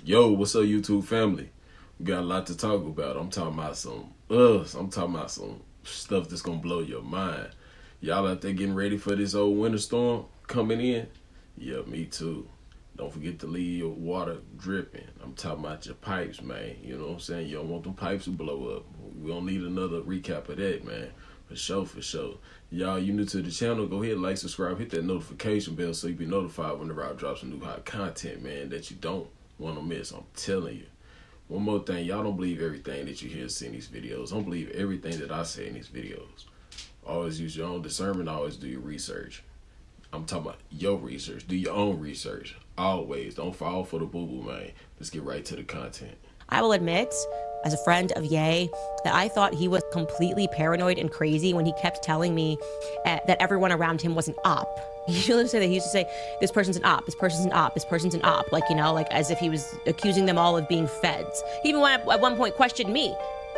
Yo, what's up, YouTube family? We got a lot to talk about. I'm talking about some stuff that's gonna blow your mind. Y'all out there getting ready for this old winter storm coming in? Yeah, me too. Don't forget to leave your water dripping. I'm talking about your pipes, man. You know what I'm saying? You don't want them pipes to blow up. We don't need another recap of that, man. For sure. Y'all, you new to the channel, go ahead, like, subscribe, hit that notification bell so you be notified whenever I drop some new hot content, man, that you don't want to miss. I'm telling you. One more thing, y'all don't believe everything that you hear see in these videos. Don't believe everything that I say in these videos. Always use your own discernment. Always do your research. I'm talking about your research. Do your own research. Always. Don't fall for the boo-boo, man. Let's get right to the content. I will admit, as a friend of Ye, that I thought he was completely paranoid and crazy when he kept telling me that everyone around him was an op. He used to say, this person's an op, this person's an op, this person's an op. Like, you know, like as if he was accusing them all of being feds. He even at one point questioned me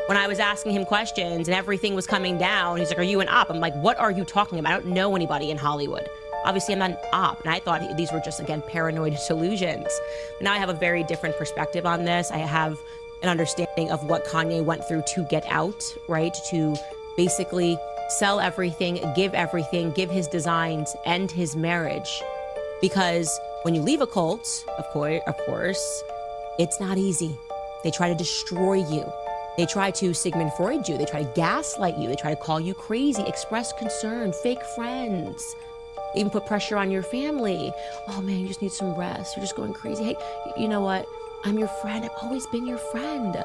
when I was asking him questions and everything was coming down. He's like, are you an op? I'm like, what are you talking about? I don't know anybody in Hollywood. Obviously, I'm not an op, and I thought these were just, again, paranoid delusions. But now I have a very different perspective on this. I have an understanding of what Kanye went through to get out, right? To basically sell everything, give his designs, end his marriage. Because when you leave a cult, of course, it's not easy. They try to destroy you. They try to Sigmund Freud you. They try to gaslight you. They try to call you crazy, express concern, fake friends. Even put pressure on your family. Oh man, you just need some rest. You're just going crazy. Hey, you know what? I'm your friend. I've always been your friend.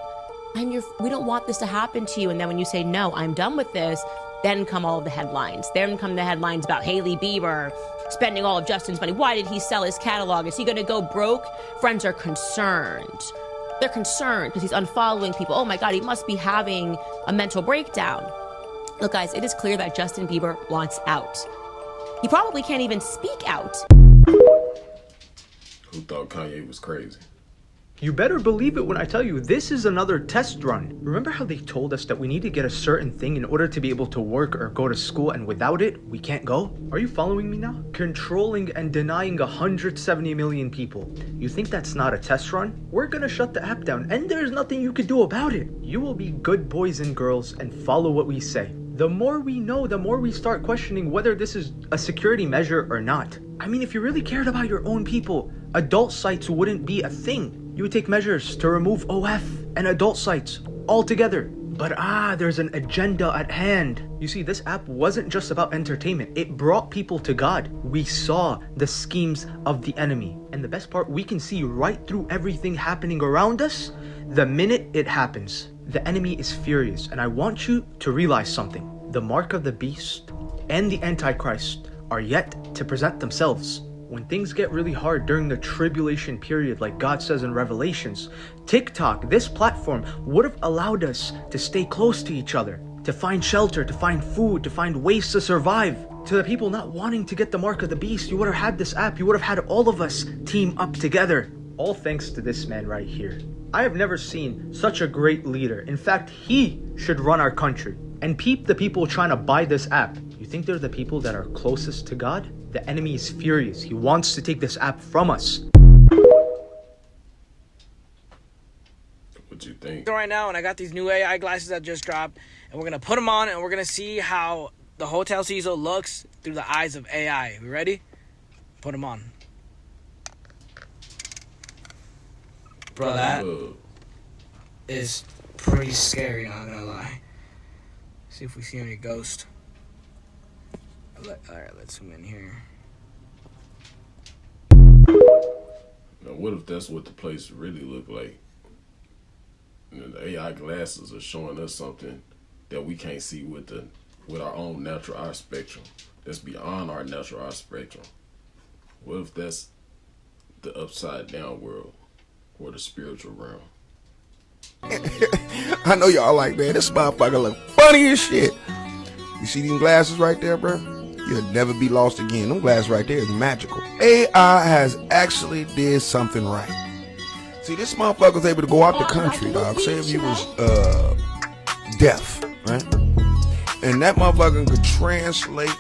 We don't want this to happen to you. And then when you say, no, I'm done with this, then come all of the headlines. Then come the headlines about Hailey Bieber spending all of Justin's money. Why did he sell his catalog? Is he gonna go broke? Friends are concerned. They're concerned because he's unfollowing people. Oh my God, he must be having a mental breakdown. Look guys, it is clear that Justin Bieber wants out. He probably can't even speak out. Who thought Kanye was crazy? You better believe it when I tell you this is another test run. Remember how they told us that we need to get a certain thing in order to be able to work or go to school, and without it, we can't go? Are you following me now? Controlling and denying 170 million people. You think that's not a test run? We're gonna shut the app down, and there's nothing you can do about it. You will be good boys and girls and follow what we say. The more we know, the more we start questioning whether this is a security measure or not. I mean, if you really cared about your own people, adult sites wouldn't be a thing. You would take measures to remove OF and adult sites altogether. But there's an agenda at hand. You see, this app wasn't just about entertainment. It brought people to God. We saw the schemes of the enemy. And the best part, we can see right through everything happening around us the minute it happens. The enemy is furious, and I want you to realize something. The mark of the beast and the Antichrist are yet to present themselves. When things get really hard during the tribulation period, like God says in Revelations, TikTok, this platform, would have allowed us to stay close to each other, to find shelter, to find food, to find ways to survive. To the people not wanting to get the mark of the beast, you would have had this app. You would have had all of us team up together. All thanks to this man right here. I have never seen such a great leader. In fact, he should run our country. And peep the people trying to buy this app. You think they're the people that are closest to God? The enemy is furious. He wants to take this app from us. What you think? Right now, and I got these new AI glasses that just dropped, and we're gonna put them on, and we're gonna see how the Hotel Cecil looks through the eyes of AI. We ready? Put them on. Bro, that is pretty scary, not gonna lie. See if we see any ghost. Alright, let's zoom in here. Now, what if that's what the place really looked like? And the AI glasses are showing us something that we can't see with our own natural eye spectrum. That's beyond our natural eye spectrum. What if that's the upside down world? Or the spiritual realm. I know y'all like, man, this motherfucker look funny as shit. You see these glasses right there, bro? You'll never be lost again. Them glasses right there is magical. AI has actually did something right. See, this motherfucker's able to go out the country, dog. Say if you was deaf, right? And that motherfucker could translate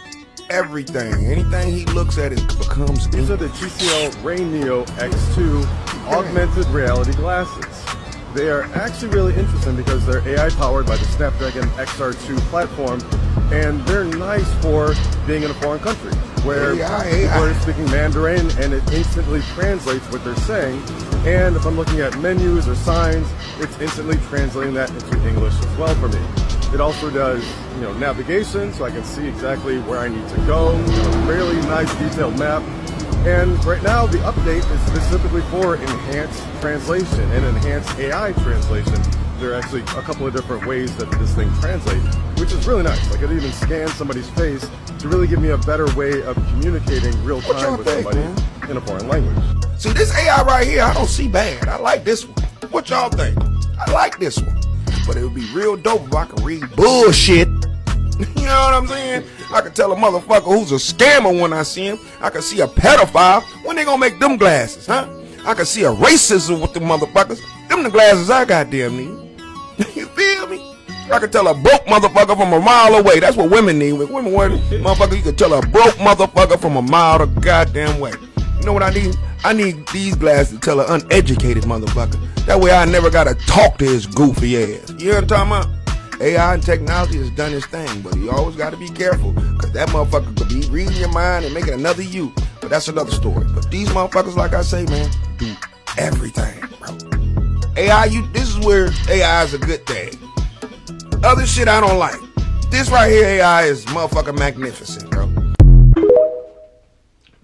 everything. Anything he looks at, it becomes. These are the TCL Ray Neo X2 augmented reality glasses. They are actually really interesting because they're AI powered by the Snapdragon XR2 platform, and they're nice for being in a foreign country where people are speaking Mandarin and it instantly translates what they're saying. And if I'm looking at menus or signs, it's instantly translating that into English as well for me. It also does, navigation, so I can see exactly where I need to go. A really nice detailed map. And right now, the update is specifically for enhanced translation and enhanced AI translation. There are actually a couple of different ways that this thing translates, which is really nice. Like, it even scans somebody's face to really give me a better way of communicating real time with somebody in a foreign language. See, this AI right here, I don't see bad. I like this one. What y'all think? I like this one. But it would be real dope if I could read bullshit. You know what I'm saying? I could tell a motherfucker who's a scammer when I see him. I could see a pedophile. When they gonna make them glasses, huh? I could see a racism with the motherfuckers. Them the glasses I goddamn need. You feel me? I could tell a broke motherfucker from a mile away. That's what women need. When women wear motherfucker, you could tell a broke motherfucker from a mile the goddamn way. You know what I need? I need these glasses to tell an uneducated motherfucker. That way I never gotta talk to his goofy ass. You know what I'm talking about? AI and technology has done its thing, but you always got to be careful, because that motherfucker could be reading your mind and making another you. But that's another story. But these motherfuckers, like I say, man, do everything, bro. AI, this is where AI is a good thing. Other shit I don't like. This right here, AI is motherfucking magnificent, bro.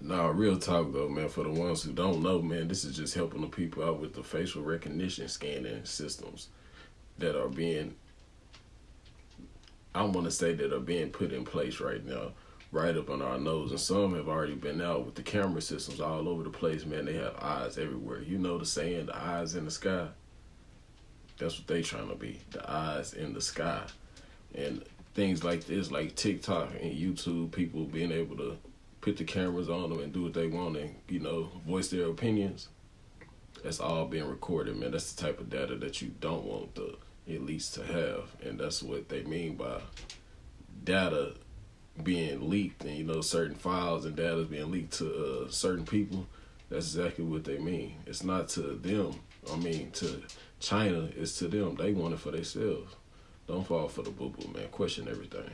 Nah, real talk though, man. For the ones who don't know, man, this is just helping the people out with the facial recognition scanning systems that are being, I want to say, that are being put in place right now, right up on our nose. And some have already been out with the camera systems all over the place, man. They have eyes everywhere. You know the saying, the eyes in the sky? That's what they trying to be, the eyes in the sky. And things like this, like TikTok and YouTube, people being able to put the cameras on them and do what they want and, voice their opinions. That's all being recorded, man. That's the type of data that you don't want the elites to have, and that's what they mean by data being leaked, and certain files and data being leaked to certain people. That's exactly what they mean. It's not to them. To China, it's to them. They want it for themselves. Don't fall for the boo-boo, man. Question everything.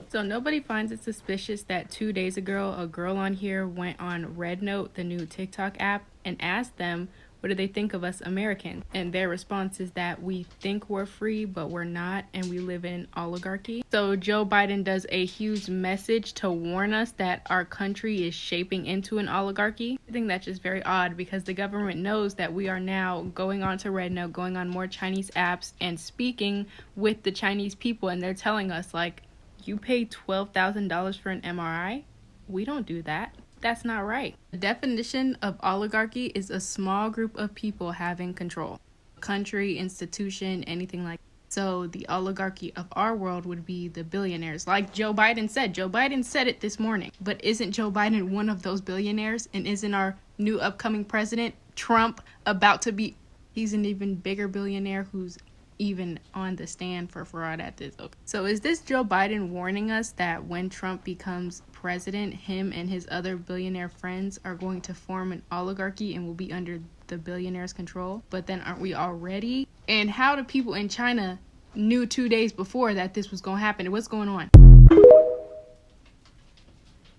So nobody finds it suspicious that 2 days ago, a girl on here went on Red Note, the new TikTok app, and asked them, what do they think of us Americans? And their response is that we think we're free, but we're not, and we live in an oligarchy. So Joe Biden does a huge message to warn us that our country is shaping into an oligarchy. I think that's just very odd, because the government knows that we are now going on to Red Note, going on more Chinese apps, and speaking with the Chinese people, and they're telling us, like, you pay $12,000 for an MRI? We don't do that. That's not right. The definition of oligarchy is a small group of people having control. Country, institution, anything like that. So the oligarchy of our world would be the billionaires. Like Joe Biden said. Joe Biden said it this morning. But isn't Joe Biden one of those billionaires? And isn't our new upcoming president, Trump, about to be... He's an even bigger billionaire who's even on the stand for fraud at this. Okay. So is this Joe Biden warning us that when Trump becomes president, him and his other billionaire friends are going to form an oligarchy and will be under the billionaire's control? But then aren't we already? And how do people in China knew 2 days before that this was going to happen? What's going on?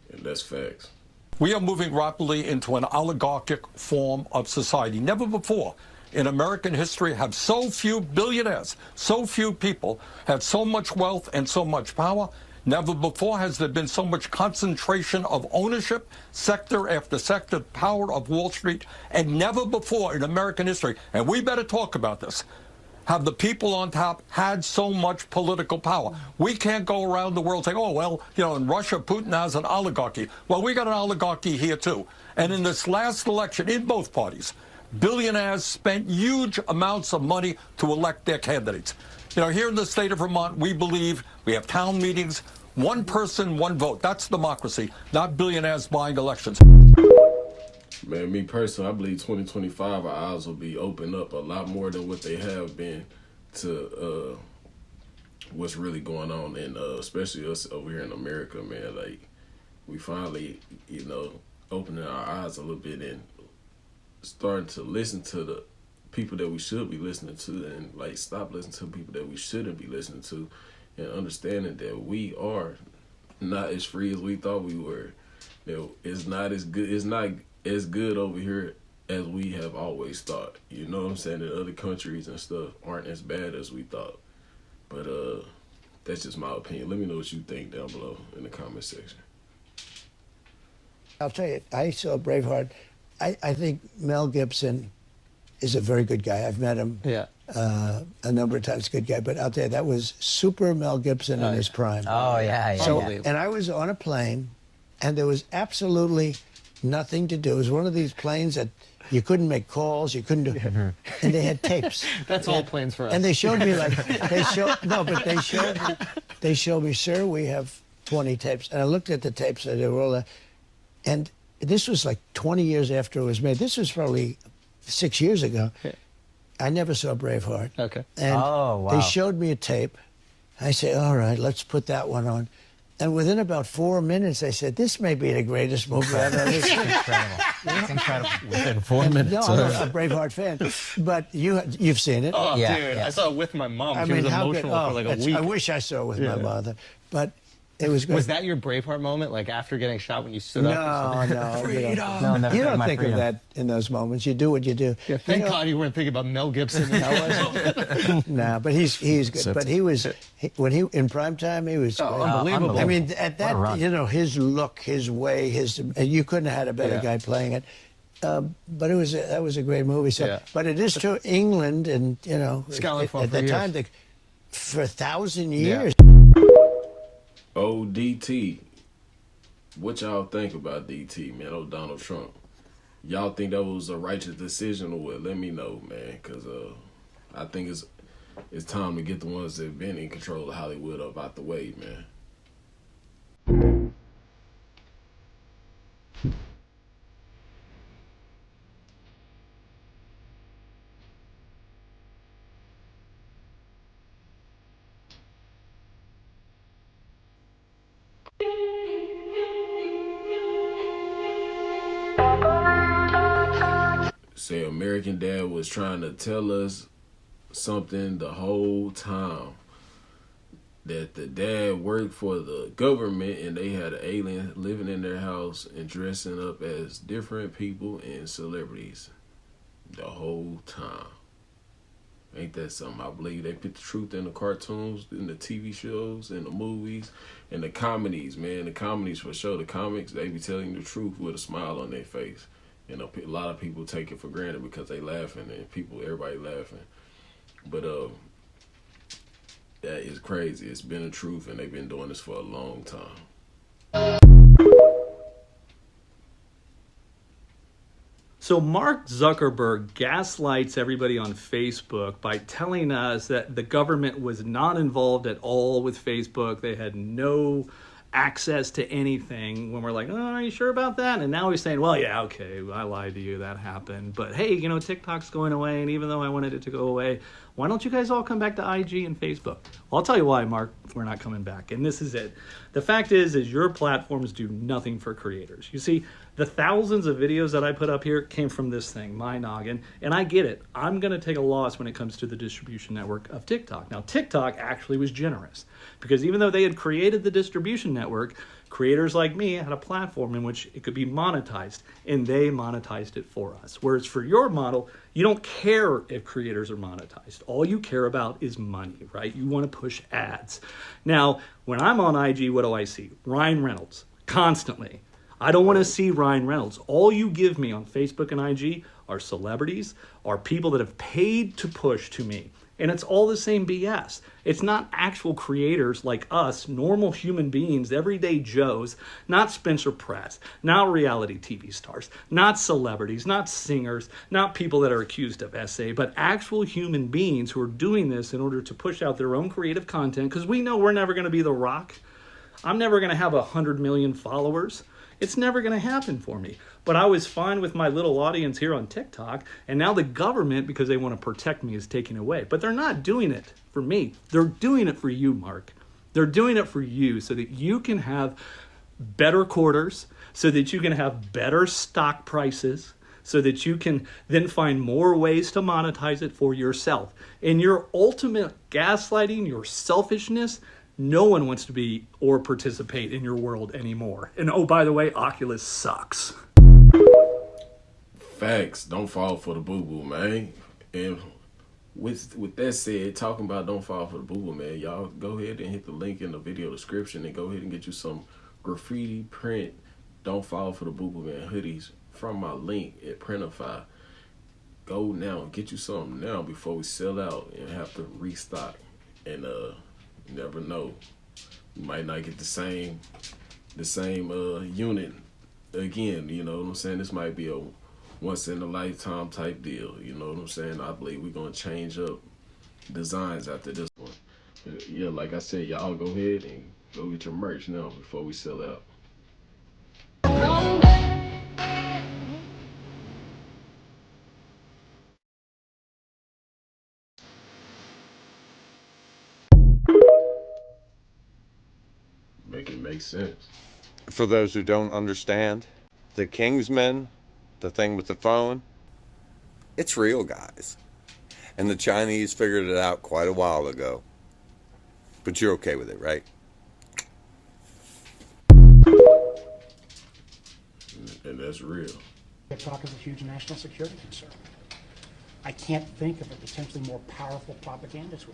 And that's facts. We are moving rapidly into an oligarchic form of society. Never before in American history have so few billionaires, so few people had so much wealth and so much power. Never before has there been so much concentration of ownership, sector after sector, power of Wall Street, and never before in American history, and we better talk about this, have the people on top had so much political power. We can't go around the world saying, oh, well, in Russia, Putin has an oligarchy. Well, we got an oligarchy here, too. And in this last election, in both parties, billionaires spent huge amounts of money to elect their candidates. Here in the state of Vermont, we believe we have town meetings, one person, one vote. That's democracy, not billionaires buying elections. Man, me personally, I believe 2025, our eyes will be opened up a lot more than what they have been to what's really going on, and especially us over here in America, man. Like, we finally, opening our eyes a little bit and starting to listen to the people that we should be listening to, and like stop listening to people that we shouldn't be listening to, and understanding that we are not as free as we thought we were. That it's not as good. It's not as good over here as we have always thought. You know what I'm saying? That other countries and stuff aren't as bad as we thought. But that's just my opinion. Let me know what you think down below in the comment section. I'll tell you, I saw Braveheart. I think Mel Gibson is a very good guy. I've met him a number of times. Good guy, but I'll tell you, that was super Mel Gibson in his prime. Oh yeah, yeah. So, and I was on a plane, and there was absolutely nothing to do. It was one of these planes that you couldn't make calls, you couldn't do, and they had tapes. That's all planes for us. And they showed me they showed me, sir, we have 20 tapes, and I looked at the tapes, and they were all, and this was like 20 years after it was made. This was probably 6 years ago. I never saw Braveheart. Okay. And they showed me a tape. I said, all right, let's put that one on. And within about 4 minutes, I said, this may be the greatest movie I've ever seen. Incredible. It's incredible. Within 4 minutes. No, I'm a Braveheart fan. But you've seen it. Oh, Yeah, dude. yeah. I saw it with my mom. I She mean, was how emotional good, for like a week. I wish I saw it with my mother. But it was great. Was that your Braveheart moment, like after getting shot when you stood up? No. Freedom. You never don't my think freedom. of that in those moments. You do what you do. Yeah, thank God you weren't thinking about Mel Gibson. No, but he's good. But he was when he in prime time, he was unbelievable. I mean, at that, you know, his look, his way, you couldn't have had a better guy playing it. But that was a great movie. So, but it is true, England, and you know, at the time, for 1,000 years. Oh, DT. What y'all think about DT, man? Oh, Donald Trump. Y'all think that was a righteous decision or what? Let me know, man, because I think it's time to get the ones that have been in control of Hollywood up out the way, man. Say American Dad was trying to tell us something the whole time. That the dad worked for the government and they had an alien living in their house and dressing up as different people and celebrities the whole time. Ain't that something? I believe they put the truth in the cartoons, in the TV shows, in the movies, and the comedies, man. The comedies for sure. The comics, they be telling the truth with a smile on their face. You know, a lot of people take it for granted because they laughing and everybody laughing. But that is crazy. It's been a truth and they've been doing this for a long time. So Mark Zuckerberg gaslights everybody on Facebook by telling us that the government was not involved at all with Facebook. They had no access to anything. When we're like, oh, are you sure about that? And now he's saying, well, yeah, okay, I lied to you, that happened. But hey, you know, TikTok's going away, and even though I wanted it to go away, why don't you guys all come back to IG and Facebook? Well, I'll tell you why, Mark, we're not coming back. And this is it. The fact is your platforms do nothing for creators. You see, the thousands of videos that I put up here came from this thing, my noggin, and I get it. I'm going to take a loss when it comes to the distribution network of TikTok. Now, TikTok actually was generous because even though they had created the distribution network, creators like me had a platform in which it could be monetized, and they monetized it for us. Whereas for your model, you don't care if creators are monetized. All you care about is money, right? You want to push ads. Now, when I'm on IG, what do I see? Ryan Reynolds, constantly. I don't want to see Ryan Reynolds. All you give me on Facebook and IG are celebrities, are people that have paid to push to me. And it's all the same BS. It's not actual creators like us, normal human beings, everyday Joes, not Spencer Pratt, not reality TV stars, not celebrities, not singers, not people that are accused of SA, but actual human beings who are doing this in order to push out their own creative content, because we know we're never going to be The Rock. I'm never going to have 100 million followers. It's never going to happen for me. But I was fine with my little audience here on TikTok, and now the government, because they want to protect me, is taking away. But they're not doing it for me. They're doing it for you, Mark. They're doing it for you so that you can have better quarters, so that you can have better stock prices, so that you can then find more ways to monetize it for yourself. In your ultimate gaslighting, your selfishness, no one wants to be or participate in your world anymore. And oh, by the way, Oculus sucks. Facts. Don't fall for the boo-boo, man. And with that said, talking about don't fall for the boo-boo, man, y'all go ahead and hit the link in the video description and go ahead and get you some graffiti print don't fall for the boo-boo, man hoodies from my link at Printify. Go now and get you something now before we sell out and have to restock. And you never know, you might not get the same unit again. You know what I'm saying? This might be a once in a lifetime type deal. You know what I'm saying? I believe we're gonna change up designs after this one. But yeah, like I said, y'all go ahead and go get your merch now before we sell out. Make it make sense. For those who don't understand, the Kingsmen, the thing with the phone, it's real, guys. And the Chinese figured it out quite a while ago. But you're okay with it, right? And that's real. TikTok is a huge national security concern. I can't think of a potentially more powerful propaganda tool.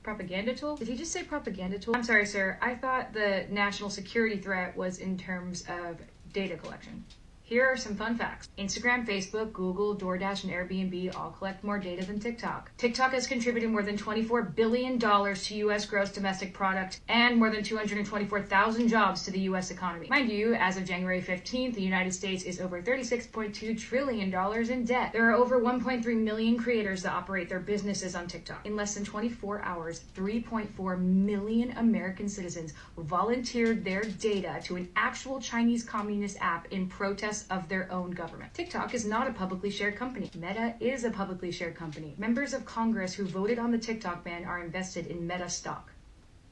Propaganda tool? Did he just say propaganda tool? I'm sorry, sir. I thought the national security threat was in terms of data collection. Here are some fun facts. Instagram, Facebook, Google, DoorDash, and Airbnb all collect more data than TikTok. TikTok has contributed more than $24 billion to U.S. gross domestic product and more than 224,000 jobs to the U.S. economy. Mind you, as of January 15th, the United States is over $36.2 trillion in debt. There are over 1.3 million creators that operate their businesses on TikTok. In less than 24 hours, 3.4 million American citizens volunteered their data to an actual Chinese communist app in protest of their own government. TikTok is not a publicly shared company. Meta is a publicly shared company. Members of Congress who voted on the TikTok ban are invested in Meta stock.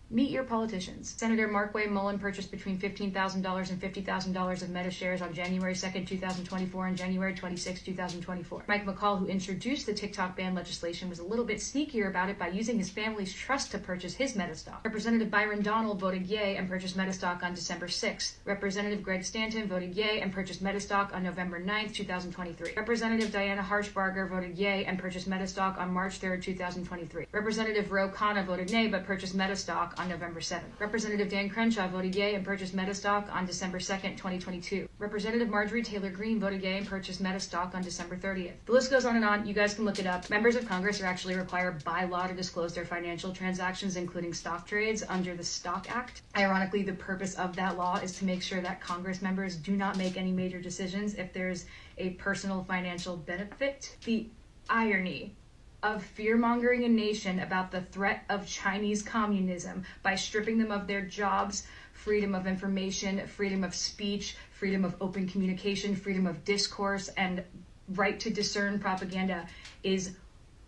Meet your politicians. Senator Markway Mullen purchased between $15,000 and $50,000 of Meta shares on January 2nd, 2024 and January 26, 2024. Mike McCall, who introduced the TikTok ban legislation, was a little bit sneakier about it by using his family's trust to purchase his Meta stock. Representative Byron Donald voted yay and purchased Meta stock on December 6th. Representative Greg Stanton voted yay and purchased Meta stock on November 9th, 2023. Representative Diana Harshbarger voted yay and purchased Meta stock on March 3rd, 2023. Representative Ro Khanna voted nay but purchased Meta stock on November 7th. Representative Dan Crenshaw voted yay and purchased Meta stock on December 2nd, 2022. Representative Marjorie Taylor Greene voted yay and purchased Meta stock on December 30th. The list goes on and on. You guys can look it up. Members of Congress are actually required by law to disclose their financial transactions, including stock trades, under the Stock Act. Ironically, the purpose of that law is to make sure that Congress members do not make any major decisions if there's a personal financial benefit. The irony of fear-mongering a nation about the threat of Chinese communism by stripping them of their jobs, freedom of information, freedom of speech, freedom of open communication, freedom of discourse, and right to discern propaganda is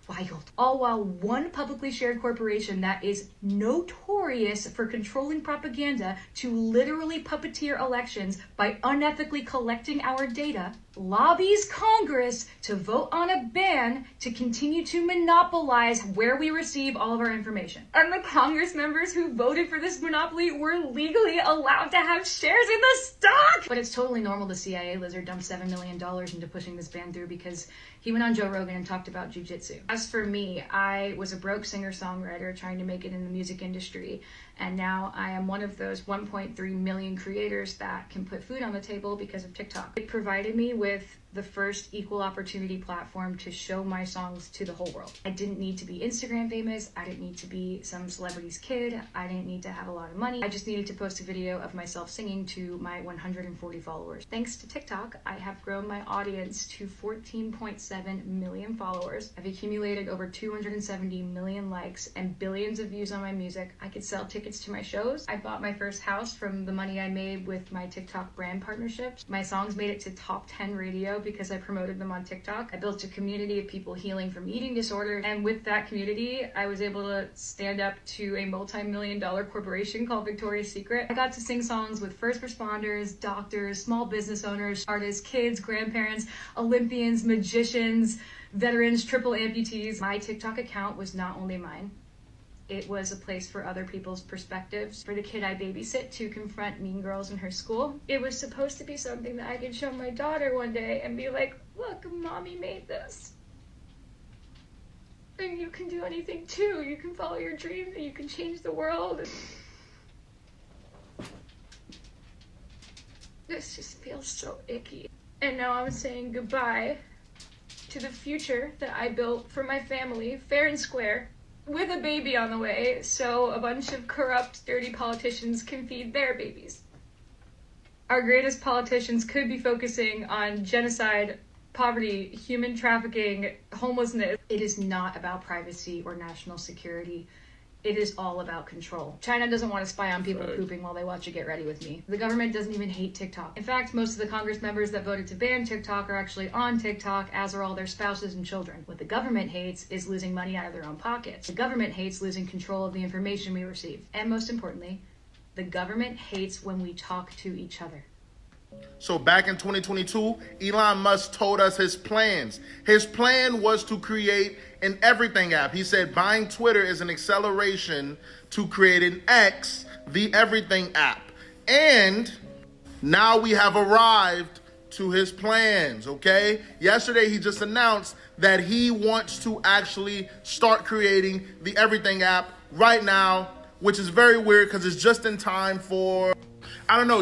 wild. All while one publicly shared corporation that is notorious for controlling propaganda to literally puppeteer elections by unethically collecting our data lobbies Congress to vote on a ban to continue to monopolize where we receive all of our information. And the Congress members who voted for this monopoly were legally allowed to have shares in the stock! But it's totally normal the CIA lizard dumped $7 million into pushing this ban through because he went on Joe Rogan and talked about jujitsu. As for me, I was a broke singer-songwriter trying to make it in the music industry, and now I am one of those 1.3 million creators that can put food on the table because of TikTok. It provided me with the first equal opportunity platform to show my songs to the whole world. I didn't need to be Instagram famous. I didn't need to be some celebrity's kid. I didn't need to have a lot of money. I just needed to post a video of myself singing to my 140 followers. Thanks to TikTok, I have grown my audience to 14.7 million followers. I've accumulated over 270 million likes and billions of views on my music. I could sell tickets tickets to my shows. I bought my first house from the money I made with my TikTok brand partnerships. My songs made it to top 10 radio because I promoted them on TikTok. I built a community of people healing from eating disorders, and with that community, I was able to stand up to a multi-million-dollar corporation called Victoria's Secret. I got to sing songs with first responders, doctors, small business owners, artists, kids, grandparents, Olympians, magicians, veterans, triple amputees. My TikTok account was not only mine, it was a place for other people's perspectives. For the kid I babysit to confront mean girls in her school, it was supposed to be something that I could show my daughter one day and be like, look, mommy made this. And you can do anything too. You can follow your dreams and you can change the world. This just feels so icky. And now I'm saying goodbye to the future that I built for my family, fair and square, with a baby on the way, so a bunch of corrupt, dirty politicians can feed their babies. Our greatest politicians could be focusing on genocide, poverty, human trafficking, homelessness. It is not about privacy or national security. It is all about control. China doesn't want to spy on people pooping while they watch a Get Ready With Me. The government doesn't even hate TikTok. In fact, most of the Congress members that voted to ban TikTok are actually on TikTok, as are all their spouses and children. What the government hates is losing money out of their own pockets. The government hates losing control of the information we receive. And most importantly, the government hates when we talk to each other. So back in 2022, Elon Musk told us his plans. His plan was to create an everything app. He said buying Twitter is an acceleration to create an X, the everything app. And now we have arrived to his plans, okay? Yesterday, he just announced that he wants to actually start creating the everything app right now, which is very weird because it's just in time for,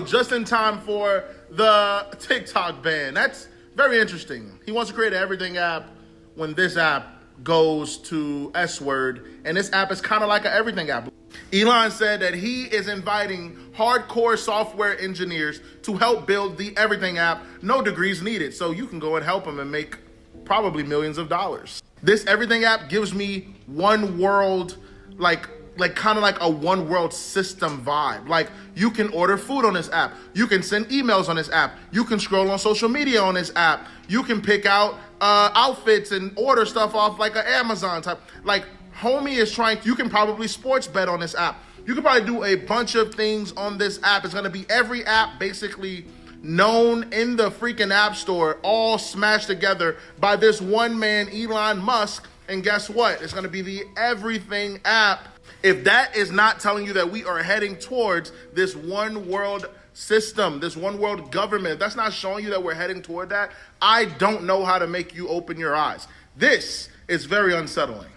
just in time for the TikTok ban. That's very interesting. He wants to create an everything app when this app goes to S-word, and this app is kind of like an everything app. Elon said that he is inviting hardcore software engineers to help build the everything app. No degrees needed, so you can go and help him and make probably millions of dollars. This everything app gives me one world, like kind of like a one world system vibe. Like you can order food on this app. You can send emails on this app. You can scroll on social media on this app. You can pick out outfits and order stuff off like an Amazon type. Like homie is you can probably sports bet on this app. You can probably do a bunch of things on this app. It's gonna be every app basically known in the freaking app store, all smashed together by this one man, Elon Musk. And guess what? It's gonna be the everything app. If that is not telling you that we are heading towards this one world system, this one world government, if that's not showing you that we're heading toward that, I don't know how to make you open your eyes. This is very unsettling.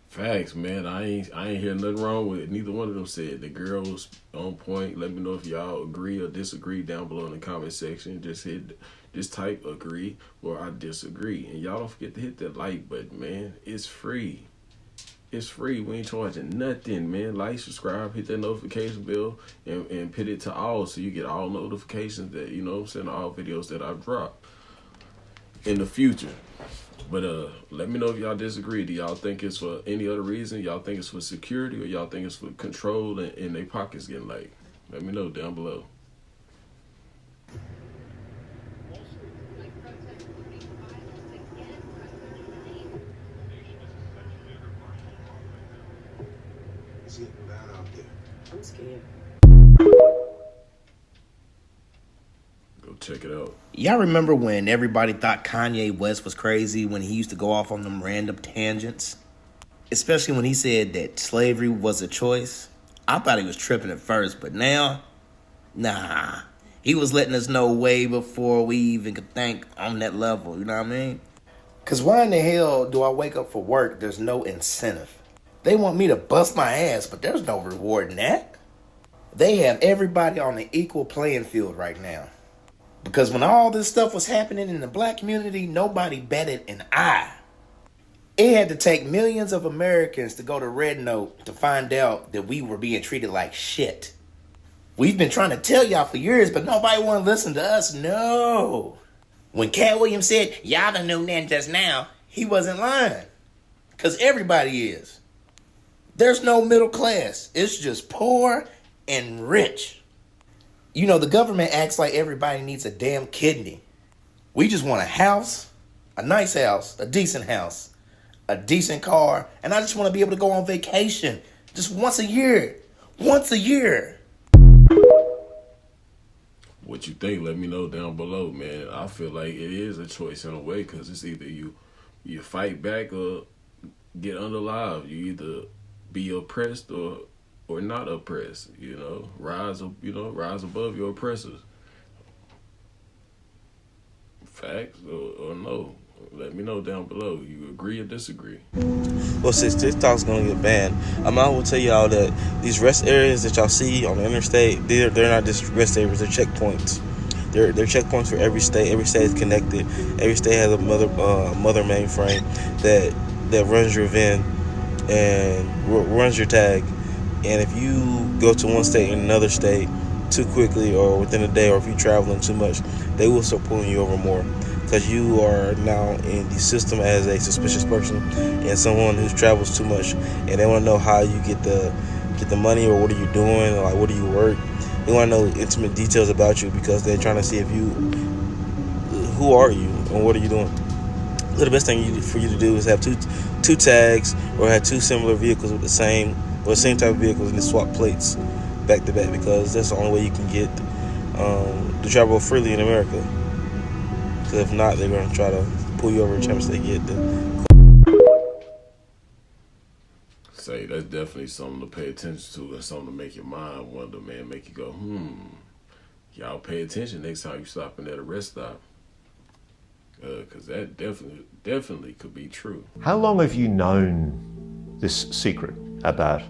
Facts, man. I ain't hear nothing wrong with it. Neither one of them said. The girls on point. Let me know if y'all agree or disagree down below in the comment section. Just type agree or I disagree. And y'all don't forget to hit that like button, man. It's free. It's free. We ain't charging nothing, man. Like, subscribe, hit that notification bell, and put it to all so you get all notifications that, you know what I'm saying, all videos that I drop in the future. But let me know if y'all disagree. Do y'all think it's for any other reason? Y'all think it's for security, or y'all think it's for control and their pockets getting light? Let me know down below. I'm scared. Go check it out. Y'all remember when everybody thought Kanye West was crazy when he used to go off on them random tangents? Especially when he said that slavery was a choice. I thought he was tripping at first, but now, nah. He was letting us know way before we even could think on that level, you know what I mean? Because why in the hell do I wake up for work, there's no incentive? They want me to bust my ass, but there's no reward in that. They have everybody on the equal playing field right now. Because when all this stuff was happening in the black community, nobody batted an eye. It had to take millions of Americans to go to Red Note to find out that we were being treated like shit. We've been trying to tell y'all for years, but nobody want to listen to us. No. When Cat Williams said, y'all the new ninjas now, he wasn't lying. Because everybody is. There's no middle class. It's just poor and rich. You know, the government acts like everybody needs a damn kidney. We just want a house, a nice house, a decent car, and I just want to be able to go on vacation just once a year. Once a year. What you think? Let me know down below, man. I feel like it is a choice in a way, because it's either you fight back or get unalive. You either be oppressed or not oppressed. You know, rise above your oppressors. Facts or no? Let me know down below. You agree or disagree? Well, since TikTok's gonna get banned, I will tell y'all that these rest areas that y'all see on the interstate, they're not just rest areas, they're checkpoints. They're checkpoints for every state. Every state is connected. Every state has a mother mainframe that runs your VIN and runs your tag. And if you go to one state and another state too quickly or within a day, or if you're traveling too much, they will start pulling you over more, because you are now in the system as a suspicious person and someone who travels too much, and they want to know how you get the money, or what are you doing, or like where do you work. They want to know intimate details about you, because they're trying to see who are you and what are you doing. So the best thing for you to do is have two tags, or have two similar vehicles with the same type of vehicles, and then swap plates back to back, because that's the only way you can get to travel freely in America. Because if not, they're going to try to pull you over chance they get the. Say, that's definitely something to pay attention to, and something to make your mind wonder, man, make you go, y'all pay attention next time you stopping at a rest stop. Because that definitely could be true. How long have you known this secret about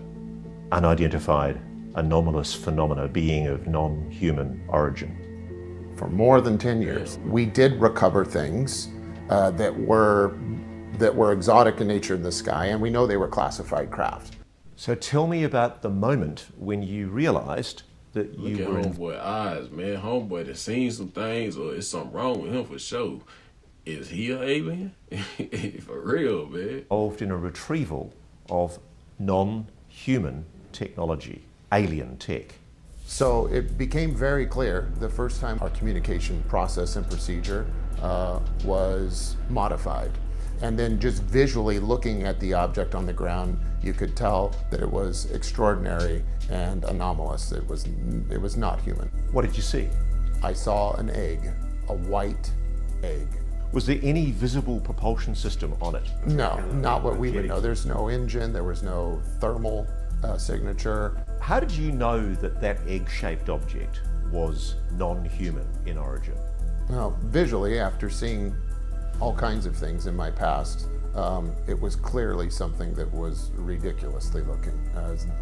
unidentified, anomalous phenomena being of non-human origin? For more than 10 years. We did recover things that were exotic in nature in the sky, and we know they were classified craft. So tell me about the moment when you realized that you were Look at homeboy eyes, man. Homeboy that seen some things, or is something wrong with him for sure. Is he an alien? For real, man. Involved in a retrieval of non-human technology, alien tech. So it became very clear the first time our communication process and procedure was modified. And then just visually looking at the object on the ground, you could tell that it was extraordinary and anomalous. It was not human. What did you see? I saw an egg, a white egg. Was there any visible propulsion system on it? No, not what we would know. There's no engine, there was no thermal signature. How did you know that that egg-shaped object was non-human in origin? Well, visually, after seeing all kinds of things in my past, it was clearly something that was ridiculously looking.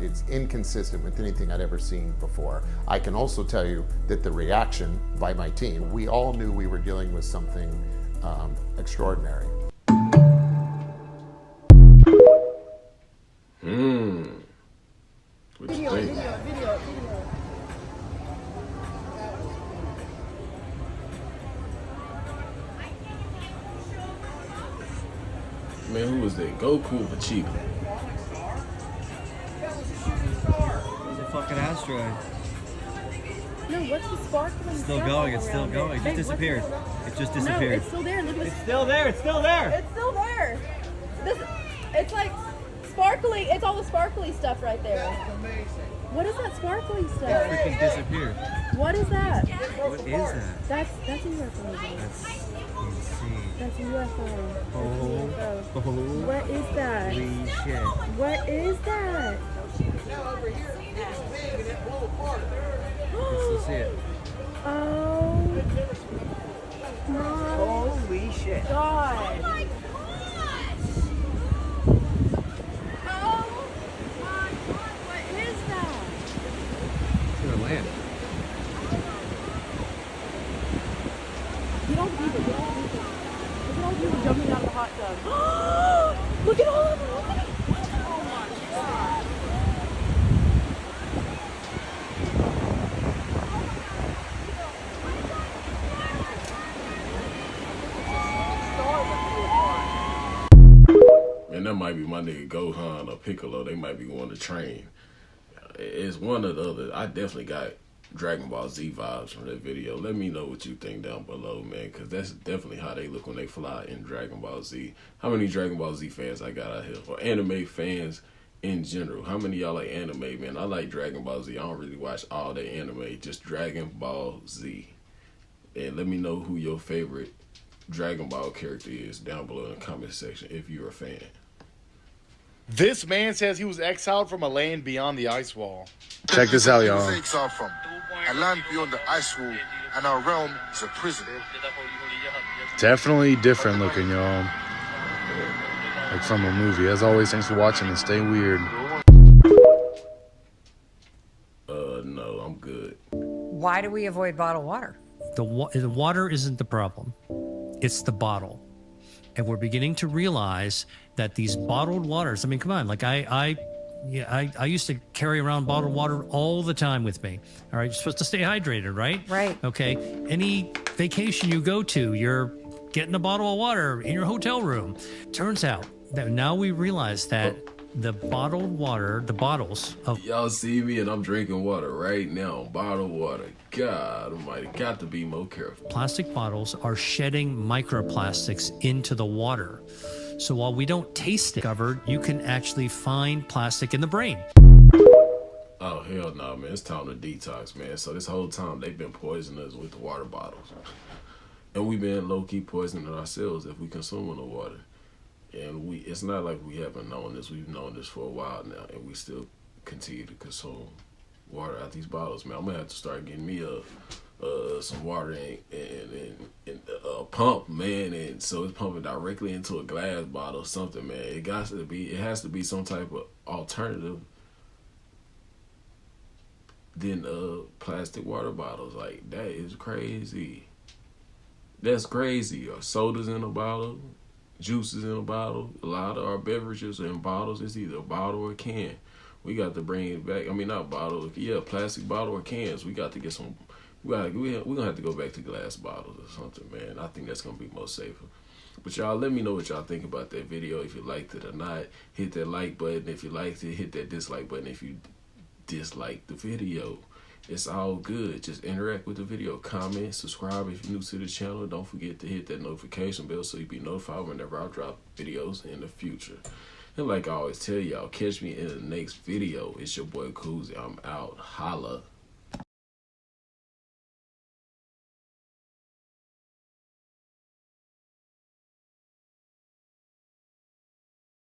It's inconsistent with anything I'd ever seen before. I can also tell you that the reaction by my team, we all knew we were dealing with something extraordinary. What you think? Man, who was that? Goku or Vegeta? It's a fucking asteroid. No, what's the sparkling? It's still going, it's still going. It just disappeared. It just disappeared. No, it's still there. Look at it's still there, it's still there. It's still there. It's like sparkly. It's all the sparkly stuff right there. That's amazing. What is that sparkly stuff? It freaking disappeared. What is that? What is that? That's a UFO. That's insane. That's a UFO. Oh. What is that? Holy shit. What is that? Now over here, it's big and it blew apart. You can still see it. Oh. My Holy shit. God. Oh my land. You don't believe it. Look at all the people jumping out of the hot tub. Look at all of them. Oh my God. And that that might be my nigga Gohan or Piccolo. They might be going to train. It's one or the other. I definitely got Dragon Ball Z vibes from that video. Let me know what you think down below, man, because that's definitely how they look when they fly in Dragon Ball Z. How many Dragon Ball Z fans I got out here? Or anime fans in general. How many of y'all like anime, man? I like Dragon Ball Z. I don't really watch all that anime, just Dragon Ball Z. And let me know who your favorite Dragon Ball character is down below in the comment section if you're a fan. This man says he was exiled from a land beyond the ice wall. Check this out, y'all. Exiled from a land beyond the ice wall, and our realm is a prison. Definitely different looking, y'all. Like from a movie. As always, thanks for watching and stay weird. No, I'm good. Why do we avoid bottled water? The water isn't the problem. It's the bottle. And we're beginning to realize that these bottled waters, I mean, come on, like I used to carry around bottled water all the time with me. All right, you're supposed to stay hydrated, right? Right. Okay, any vacation you go to, you're getting a bottle of water in your hotel room. Turns out that now we realize that the bottled water, the bottles of... Y'all see me and I'm drinking water right now, bottled water. God almighty, got to be more careful. Plastic bottles are shedding microplastics into the water. So while we don't taste it covered, you can actually find plastic in the brain. Oh, hell no, man. It's time to detox, man. So this whole time, they've been poisoning us with the water bottles. And we've been low-key poisoning ourselves if we consume the water. And it's not like we haven't known this. We've known this for a while now, and we still continue to consume water out these bottles, man. I'm going to have to start getting me some water and a pump, man, and so it's pumping directly into a glass bottle or something, man. It has to be some type of alternative than plastic water bottles. Like, that is crazy. That's crazy. Or sodas in a bottle, juices in a bottle. A lot of our beverages are in bottles. It's either a bottle or a can. We got to bring it back. I mean, not bottle. Yeah, plastic bottle or cans. We got to get some. We're going to have to go back to glass bottles or something, man. I think that's going to be most safer. But y'all, let me know what y'all think about that video. If you liked it or not, hit that like button. If you liked it, hit that dislike button. If you dislike the video, it's all good. Just interact with the video. Comment, subscribe if you're new to the channel. Don't forget to hit that notification bell so you'll be notified whenever I drop videos in the future. And like I always tell y'all, catch me in the next video. It's your boy Koozie. I'm out. Holla.